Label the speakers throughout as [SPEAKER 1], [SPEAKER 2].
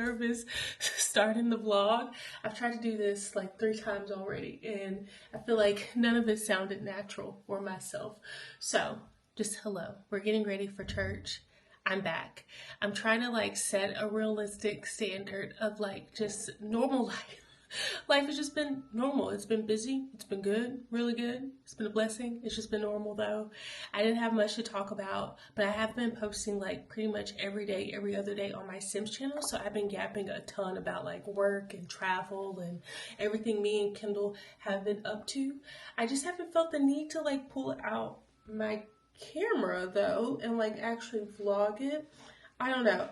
[SPEAKER 1] nervous starting the vlog. I've tried to do this like 3 times already, and I feel like none of it sounded natural for myself. So just hello, we're getting ready for church. I'm back. I'm trying to like set a realistic standard of like just normal life. Life has just been normal. It's been busy. It's been good, really good. It's been a blessing. It's just been normal though. I didn't have much to talk about, but I have been posting like pretty much every day, every other day on my Sims channel. So I've been gapping a ton about like work and travel and everything me and Kendall have been up to. I just haven't felt the need to like pull out my camera though and like actually vlog it. I don't know.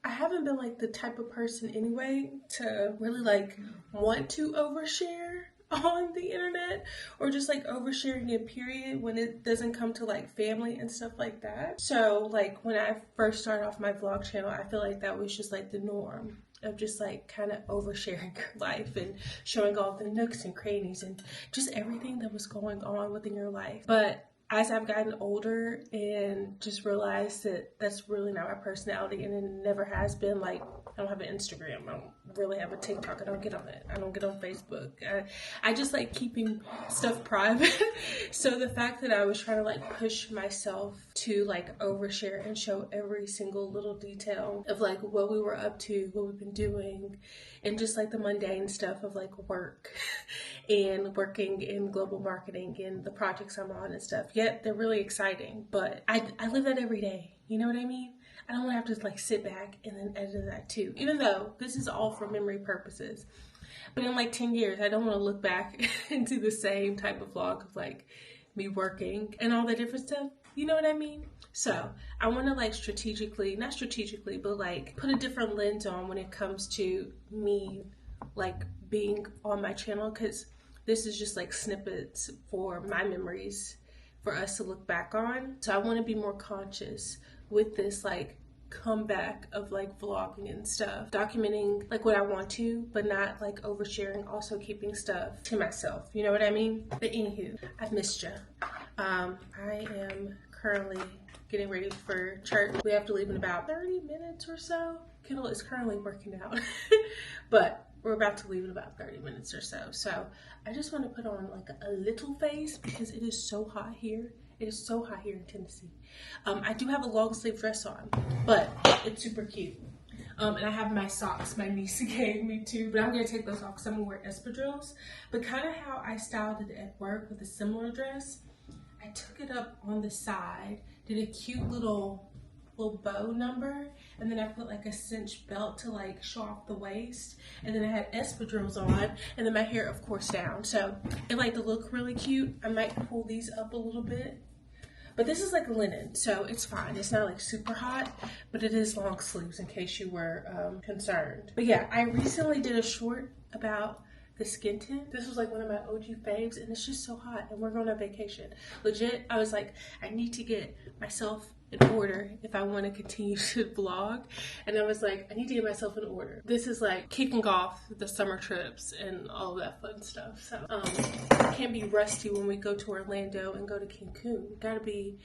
[SPEAKER 1] I haven't been like the type of person anyway to really like want to overshare on the internet or just like oversharing in period when it doesn't come to like family and stuff like that. So like when I first started off my vlog channel, I feel like that was just like the norm of just like kind of oversharing your life and showing all the nooks and crannies and just everything that was going on within your life. But as I've gotten older and just realized that that's really not my personality, and it never has been. Like, I don't have an Instagram, I don't really have a TikTok, I don't get on it, I don't get on Facebook. I just like keeping stuff private. So the fact that I was trying to like push myself to like overshare and show every single little detail of like what we were up to, what we've been doing, and just like the mundane stuff of like work and working in global marketing and the projects I'm on and stuff. Yet they're really exciting, but I live that every day. You know what I mean? I don't want to have to like sit back and then edit that too, even though this is all for memory purposes. But in like 10 years, I don't want to look back into the same type of vlog of like me working and all that different stuff. You know what I mean? So I want to like strategically, not strategically, but like put a different lens on when it comes to me like being on my channel, because this is just like snippets for my memories for us to look back on. So I want to be more conscious with this like comeback of like vlogging and stuff, documenting like what I want to, but not like oversharing, also keeping stuff to myself. You know what I mean? But anywho, I've missed you. I am currently getting ready for church. We have to leave in about 30 minutes or so. Kendall is currently working out, but we're about to leave in about 30 minutes or so. So I just want to put on like a little face because it is so hot here. It is so hot here in Tennessee. I do have a long sleeve dress on, but it's super cute. And I have my socks my niece gave me too, but I'm going to take those off because I'm going to wear espadrilles. But kind of how I styled it at work with a similar dress, I took it up on the side, did a cute little bow number, and then I put like a cinch belt to like show off the waist, and then I had espadrilles on, and then my hair of course down. So it like to look really cute. I might pull these up a little bit, but this is like linen, so it's fine. It's not like super hot, but it is long sleeves in case you were concerned. But yeah, I recently did a short about the skin tint. This was like one of my OG faves, and it's just so hot, and we're going on vacation. Legit, I was like, I need to get myself in order if I want to continue to vlog, and I was like, I need to get myself in order. This is like kicking off the summer trips and all that fun stuff. So I can't be rusty when we go to Orlando and go to Cancun. Gotta be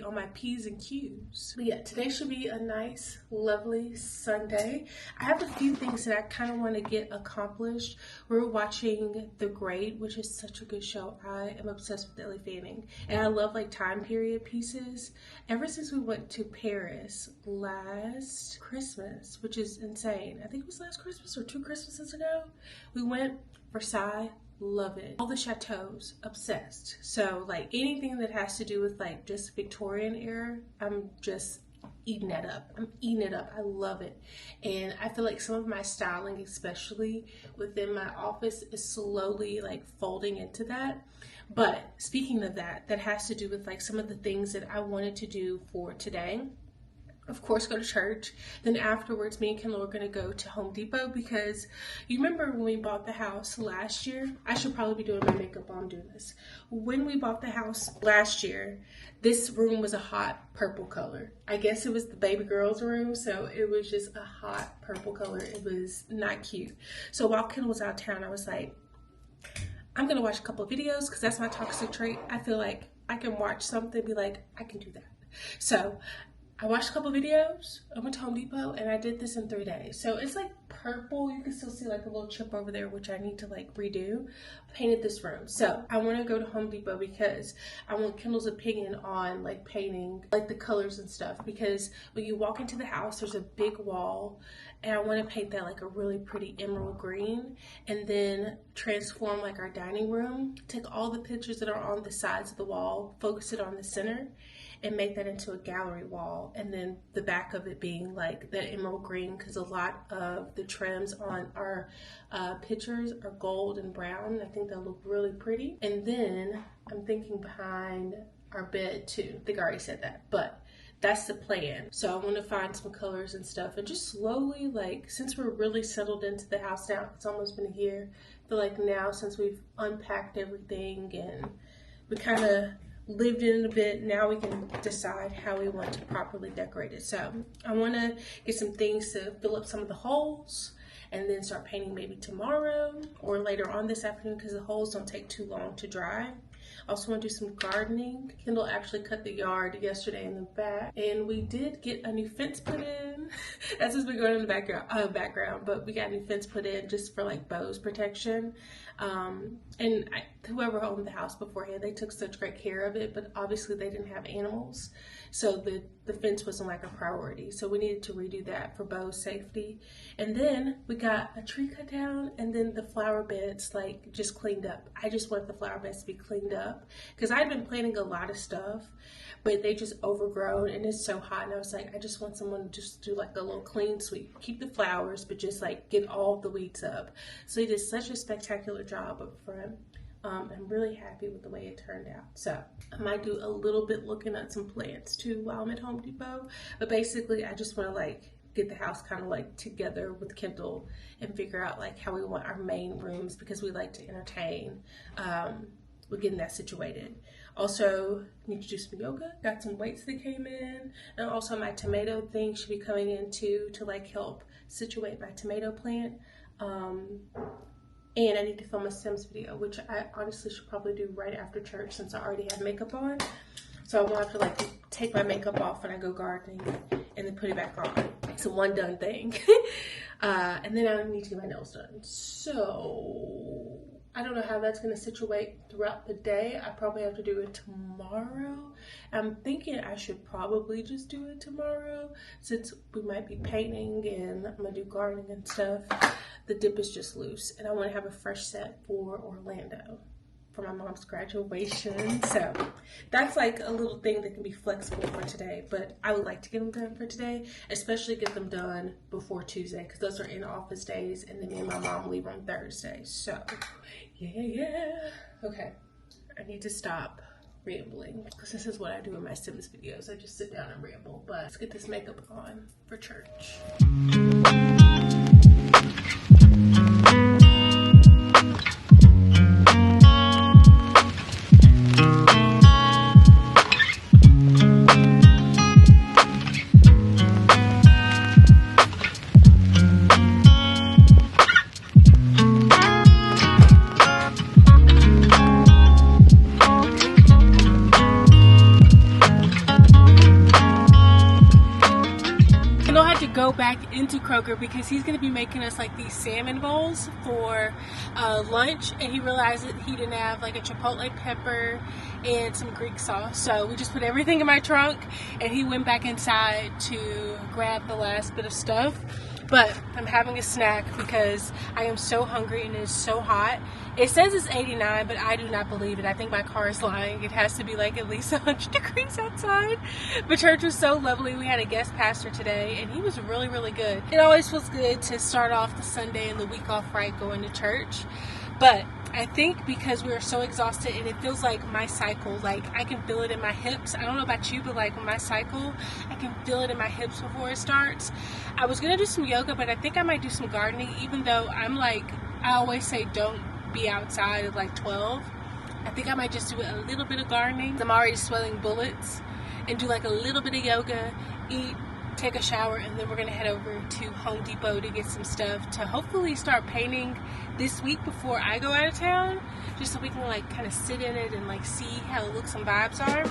[SPEAKER 1] on my P's and Q's. But yeah, today should be a nice, lovely Sunday. I have a few things that I kind of want to get accomplished. We're watching The Great, which is such a good show. I am obsessed with Ellie Fanning, and I love like time period pieces. Ever since we went to Paris last Christmas, which is insane. I think it was last Christmas or 2 Christmases ago. We went Versailles, love it. All the chateaus, obsessed. So like anything that has to do with like just Victorian era, I'm just eating that up. I'm eating it up. I love it. And I feel like some of my styling, especially within my office, is slowly like folding into that. But speaking of that, that has to do with like some of the things that I wanted to do for today. Of course, go to church. Then afterwards, me and Kendall are going to go to Home Depot, because you remember when we bought the house last year? I should probably be doing my makeup while I'm doing this. When we bought the house last year, this room was a hot purple color. I guess it was the baby girl's room, so it was just a hot purple color. It was not cute. So while Kendall was out of town, I was like, I'm going to watch a couple of videos, because that's my toxic trait. I feel like I can watch something and be like, I can do that. So I watched a couple videos. I went to Home Depot and I did this in 3 days. So it's like purple. You can still see like a little chip over there, which I need to like redo. Painted this room. So I want to go to Home Depot because I want Kendall's opinion on like painting, like the colors and stuff. Because when you walk into the house, there's a big wall and I want to paint that like a really pretty emerald green, and then transform like our dining room. Take all the pictures that are on the sides of the wall, focus it on the center, and make that into a gallery wall, and then the back of it being like that emerald green, because a lot of the trims on our pictures are gold and brown. I think they'll look really pretty. And then I'm thinking behind our bed too. I think I already said that, but that's the plan. So I want to find some colors and stuff and just slowly, like, since we're really settled into the house now, it's almost been a year, I feel like now since we've unpacked everything and we kind of lived in it a bit, now we can decide how we want to properly decorate it. So I want to get some things to fill up some of the holes and then start painting maybe tomorrow or later on this afternoon, because the holes don't take too long to dry. I also want to do some gardening. Kendall actually cut the yard yesterday in the back, and we did get a new fence put in. That's just been going in the background, but we got a new fence put in just for like Bo's protection. And whoever owned the house beforehand, they took such great care of it, but obviously they didn't have animals, so the fence wasn't like a priority. So we needed to redo that for Bo's safety. And then we got a tree cut down, and then the flower beds like just cleaned up. I just want the flower beds to be cleaned up because I'd been planting a lot of stuff, but they just overgrown and it's so hot, and I was like, I just want someone to just do like a little clean sweep, keep the flowers, but just like get all the weeds up. So he did such a spectacular job up front. I'm really happy with the way it turned out. So I might do a little bit looking at some plants too while I'm at Home Depot, but basically I just want to like get the house kind of like together with Kendall and figure out like how we want our main rooms, because we like to entertain. We're getting that situated. Also need to do some yoga, got some weights that came in, and also my tomato thing should be coming in too to like help situate my tomato plant. And I need to film a Sims video, which I honestly should probably do right after church since I already have makeup on. So I won't have to like take my makeup off when I go gardening and then put it back on. It's a one done thing. And then I need to get my nails done. So I don't know how that's going to situate throughout the day. I probably have to do it tomorrow. I'm thinking I should probably just do it tomorrow since we might be painting and I'm going to do gardening and stuff. The dip is just loose and I want to have a fresh set for Orlando for my mom's graduation. So that's like a little thing that can be flexible for today, but I would like to get them done for today, especially get them done before Tuesday because those are in office days, and then me and my mom leave on Thursday. So yeah. Okay, I need to stop rambling because this is what I do in my Sims videos. I just sit down and ramble, but let's get this makeup on for church. Go back into Kroger because he's going to be making us like these salmon bowls for lunch, and he realized that he didn't have like a chipotle pepper and some Greek sauce, so we just put everything in my trunk and he went back inside to grab the last bit of stuff. But I'm having a snack because I am so hungry and it is so hot. It says it's 89, but I do not believe it. I think my car is lying. It has to be like at least 100 degrees outside. But church was so lovely. We had a guest pastor today and he was really, really good. It always feels good to start off the Sunday and the week off right going to church. But I think because we are so exhausted and it feels like my cycle, like I can feel it in my hips. I don't know about you, but like when my cycle, I can feel it in my hips before it starts. I was going to do some yoga, but I think I might do some gardening, even though I'm like, I always say don't be outside at like 12. I think I might just do a little bit of gardening. I'm already sweating bullets, and do like a little bit of yoga, eat, take a shower, and then we're gonna head over to Home Depot to get some stuff to hopefully start painting this week before I go out of town, just so we can like kind of sit in it and like see how it looks and vibes are.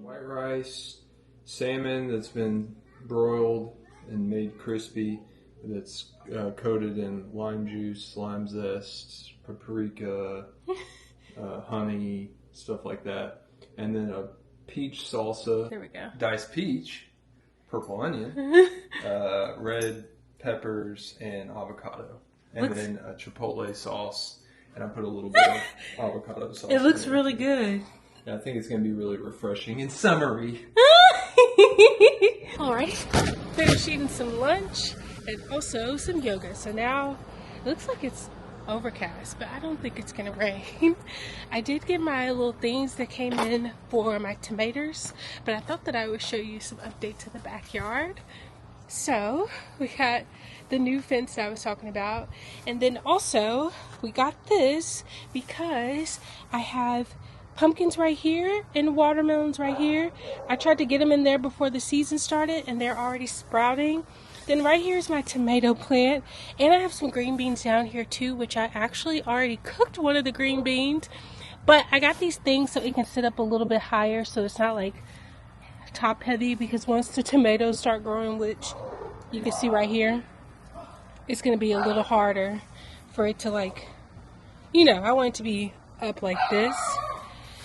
[SPEAKER 2] White rice, salmon that's been broiled and made crispy, that's coated in lime juice, lime zest, paprika, honey, stuff like that. And then a peach salsa.
[SPEAKER 1] There we go.
[SPEAKER 2] Diced peach, purple onion, red peppers, and avocado. And then a chipotle sauce. And I put a little bit of avocado sauce.
[SPEAKER 1] It looks really good.
[SPEAKER 2] And I think it's going to be really refreshing and summery.
[SPEAKER 1] Alright, finished eating some lunch and also some yoga. So now it looks like it's overcast, but I don't think it's gonna rain. I did get my little things that came in for my tomatoes, but I thought that I would show you some updates in the backyard. So we got the new fence that I was talking about, and then also we got this because I have pumpkins right here and watermelons right here. I tried to get them in there before the season started and they're already sprouting. Then right here is my tomato plant, and I have some green beans down here too, which I actually already cooked one of the green beans, but I got these things so it can sit up a little bit higher so it's not like top heavy, because once the tomatoes start growing, which you can see right here, it's going to be a little harder for it to, like, you know, I want it to be up like this.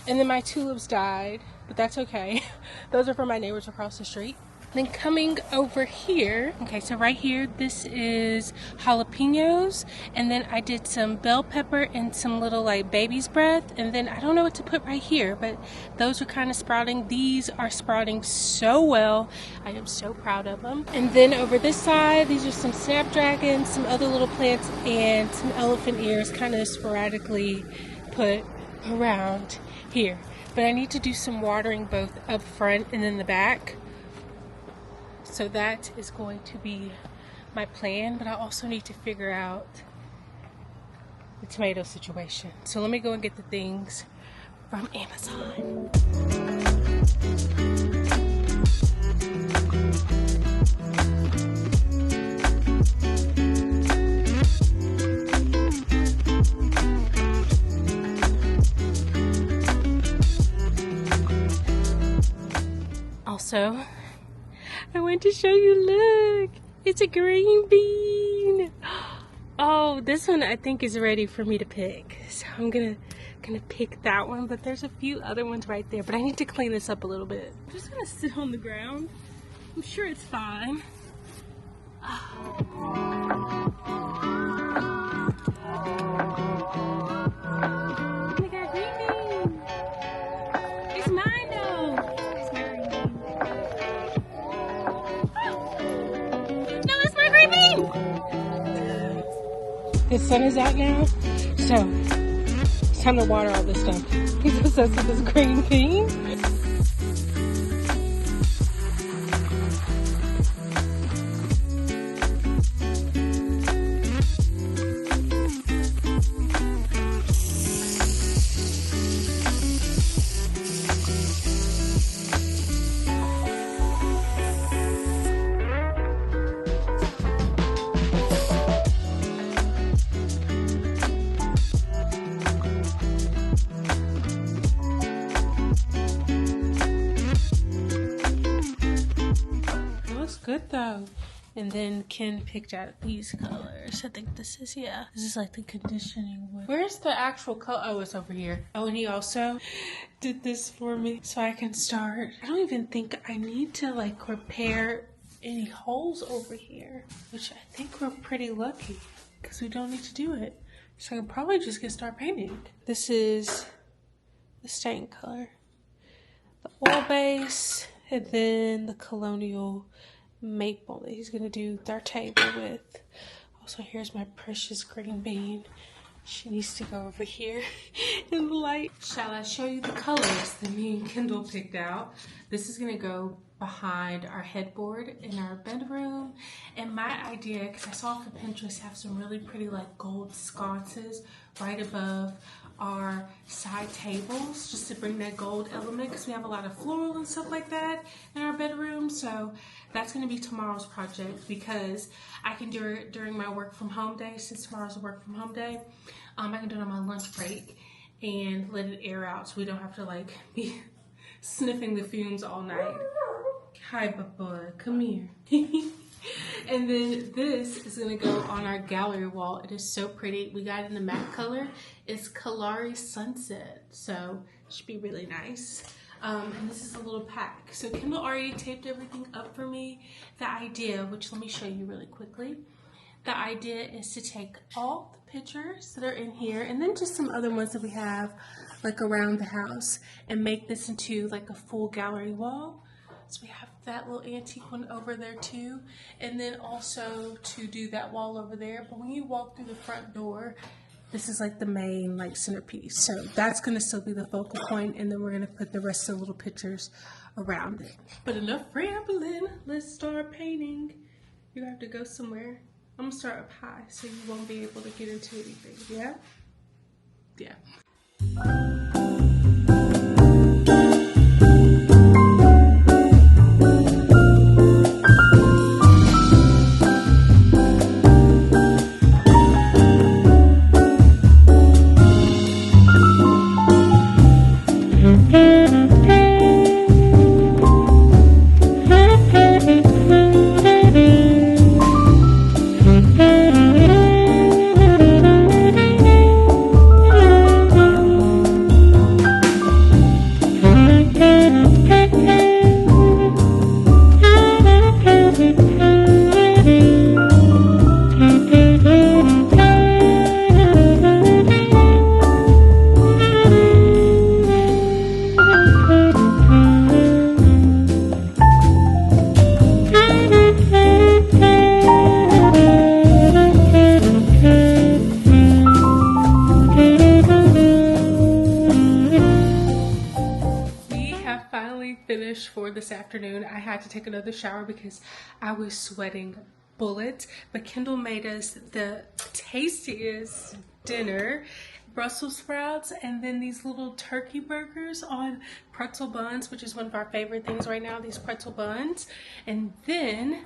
[SPEAKER 1] And then my tulips died, but that's okay. Those are from my neighbors across the street. Then coming over here, okay, so right here, this is jalapenos, and then I did some bell pepper and some little like baby's breath, and then I don't know what to put right here, but those are kind of sprouting. These are sprouting so well. I am so proud of them. And then over this side, these are some snapdragons, some other little plants, and some elephant ears kind of sporadically put around here. But I need to do some watering both up front and in the back. So that is going to be my plan, but I also need to figure out the tomato situation. So let me go and get the things from Amazon. Also, I want to show you, look, it's a green bean. Oh, this one I think is ready for me to pick. So I'm gonna pick that one, but there's a few other ones right there, but I need to clean this up a little bit. I'm just gonna sit on the ground. I'm sure it's fine. The sun is out now, so it's time to water all this stuff. He's obsessed with this green bean. Good though. And then Ken picked out these colors. I think this is like the conditioning one. Where's the actual color? Oh, it's over here. Oh, and he also did this for me so I can start. I don't even think I need to like repair any holes over here, which I think we're pretty lucky because we don't need to do it. So I can probably just start painting. This is the stain color, the oil base, and then the colonial maple that he's gonna do our table with. Also, here's my precious green bean. She needs to go over here in the light. Shall I show you the colors that me and Kendall picked out? This is gonna go behind our headboard in our bedroom. And my idea, because I saw off of Pinterest, have some really pretty like gold sconces right above our side tables just to bring that gold element, because we have a lot of floral and stuff like that in our bedroom. So that's going to be tomorrow's project, because I can do it during my work from home day. Since tomorrow's a work from home day, I can do it on my lunch break and let it air out, so we don't have to like be sniffing the fumes all night. Hi, Bubba, come here. And then this is gonna go on our gallery wall. It is so pretty. We got it in the matte color. It's Kalari Sunset, so it should be really nice. And this is a little pack. So Kendall already taped everything up for me. The idea, which let me show you really quickly. The idea is to take all the pictures that are in here, and then just some other ones that we have like around the house, and make this into like a full gallery wall. So we have that little antique one over there too, and then also to do that wall over there. But when you walk through the front door, this is like the main like centerpiece. So that's gonna still be the focal point, and then we're gonna put the rest of the little pictures around it. But enough rambling, let's start painting. You have to go somewhere. I'm gonna start up high so you won't be able to get into anything, yeah? Yeah. Finished for this afternoon. I had to take another shower because I was sweating bullets, but Kendall made us the tastiest dinner. Brussels sprouts and then these little turkey burgers on pretzel buns, which is one of our favorite things right now, these pretzel buns. And then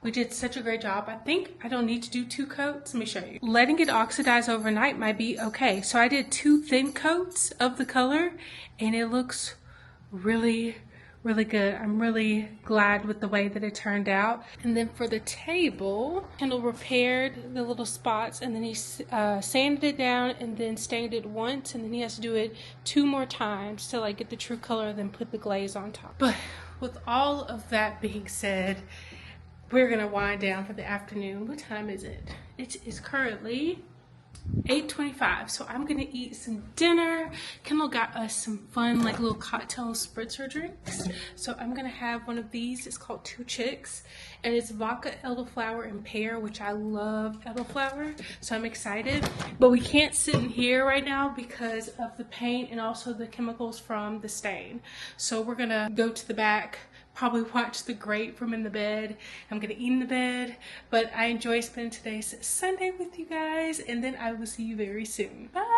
[SPEAKER 1] we did such a great job. I think I don't need to do 2 coats. Let me show you. Letting it oxidize overnight might be okay. So I did 2 thin coats of the color, and it looks really good. I'm really glad with the way that it turned out. And then for the table, Kendall repaired the little spots, and then he sanded it down and then stained it once, and then he has to do it 2 more times to like get the true color and then put the glaze on top. But with all of that being said, we're gonna wind down for the afternoon. What time is it? It is currently 8:25, so I'm gonna eat some dinner. Kendall got us some fun like little cocktail spritzer drinks, so I'm gonna have one of these. It's called Two Chicks, and it's vodka, elderflower, and pear, which I love elderflower, so I'm excited. But we can't sit in here right now because of the paint and also the chemicals from the stain, so we're gonna go to the back, probably watch The Great from in the bed. I'm gonna eat in the bed, but I enjoy spending today's Sunday with you guys, and then I will see you very soon. Bye.